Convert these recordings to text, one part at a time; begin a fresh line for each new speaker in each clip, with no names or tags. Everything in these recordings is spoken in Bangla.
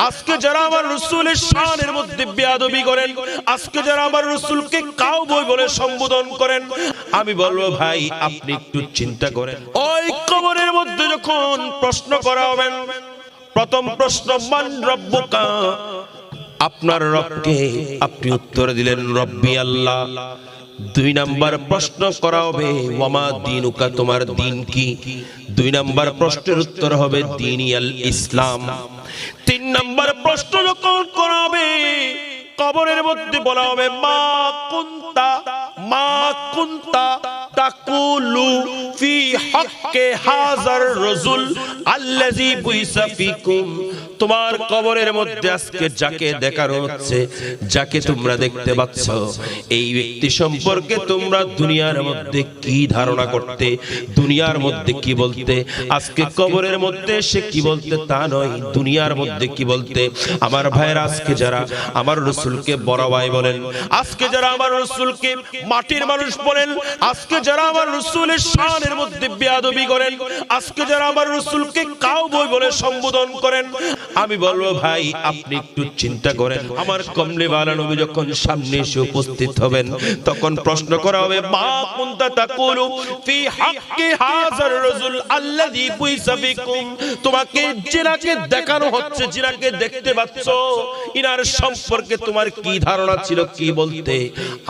আজকে যারা আমার রাসূলের শানের মধ্যে বেয়াদবি করেন, আজকে যারা আমার রাসূলকে কাউবয় বলে সম্বোধন করেন, আমি বলবো ভাই আপনি একটু চিন্তা করেন। ওই কবরের মধ্যে যখন প্রশ্ন করা হবে, প্রথম প্রশ্ন মান রব্বুকা, আপনার রবকে, আপনি উত্তর দিলেন রব্বি আল্লাহ। দুই নাম্বার প্রশ্ন করা হবে ওয়ামা দীনুকা, তোমার দিন কি? দুই নাম্বার প্রশ্নের উত্তর হবে দীনিয়াল ইসলাম। তিন নাম্বার প্রশ্ন যখন করা হবে কবরের মধ্যে বলা হবে মা কুনতা তাকুলু ফি হাক্কে হাযার রাসূল আল্লাযী বুইসা ফিকুম। তোমার কবরের মধ্যে আজকে যাকে দেখানো হচ্ছে, যাকে তোমরা দেখতে পাচ্ছ, এই ব্যক্তি সম্পর্কে তোমরা দুনিয়ার মধ্যে কি ধারণা করতে, দুনিয়ার মধ্যে কি বলতে, আজকে কবরের মধ্যে সে কি বলতে তা নয়, দুনিয়ার মধ্যে কি বলতে। আমার ভাইয়েরা, আজকে যারা আমার রাসূলকে বড় ভাই বলেন, আজকে যারা আমার রাসূলকে মাটির মানুষ বলেন, আজকে যারা আমার রাসূলের শানের মধ্যে বেয়াদবি করেন, আজকে যারা আমার রাসূলকে কাউবয় বলে সম্বোধন করেন, আমি বলবো ভাই আপনি একটু চিন্তা করেন। আমার কমলে ওয়ালা নবী যখন সামনে এসে উপস্থিত হবেন, তখন প্রশ্ন করা হবে মা কুনতা তাকুলু ফি হাক্কি হাযার রাসূল আল্লাযী বুইসা ফিকুম। তোমাকে যিনাকে দেখানো হচ্ছে, যিনাকে দেখতে পাচ্ছ, ইনার সম্পর্কে তোমার কি ধারণা ছিল, কি বলতে।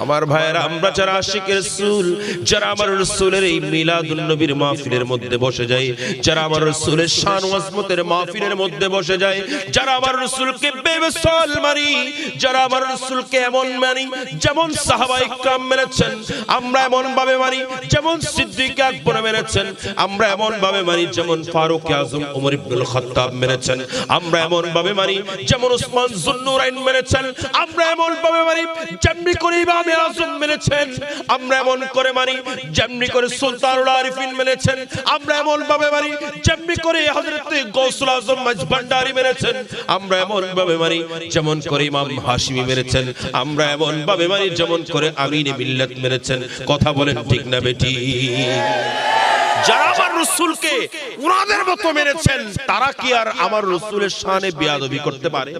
আমার ভাইয়েরা, আমরা যারা আশিকে রাসূল, যারা আমার রাসূলের এই মিলাদুন নবীর মাহফিলের মধ্যে বসে যায়, যারা আমার রাসূলের শান ও আজমতের মাহফিলের মধ্যে বসে যায়, যারা আমার রাসূলকে বেমিসাল মানি, যারা আমার রাসূলকে এমন মানি যেমন সাহাবায়ে কিরাম মেনেছেন, আমরা এমন ভাবে মানি যেমন সিদ্দিক আকবর মেনেছেন, আমরা এমন ভাবে মানি যেমন ফারুক আযম ওমর ইবনুল খাত্তাব মেনেছেন, আমরা এমন ভাবে মানি যেমন উসমান যুন্নুরাইন মেনেছেন, আমরা এমন ভাবে মানি যেমনি করে ইমামে আযম মেনেছেন, আমরা এমন করে মানি যেমনি করে সুলতানুল আরিফিন মেনেছেন, আমরা এমন ভাবে মানি যেমনি করে হযরত গৌসুল আযম মাঝভান্ডারী মেনেছেন, আমরা এমন ভাবে মানি যেমন করে ইমাম হাশিমি মেনেছেন, আমরা এমন ভাবে মানি যেমন করে আমিনে মিল্লাত মেনেছেন। কথা বলেন ঠিক না বেটি? যারা আমার রাসূলকে উনাদের মতো মেনেছেন, তারা কি আর আমার রাসূলের শানে বেয়াদবি করতে পারে?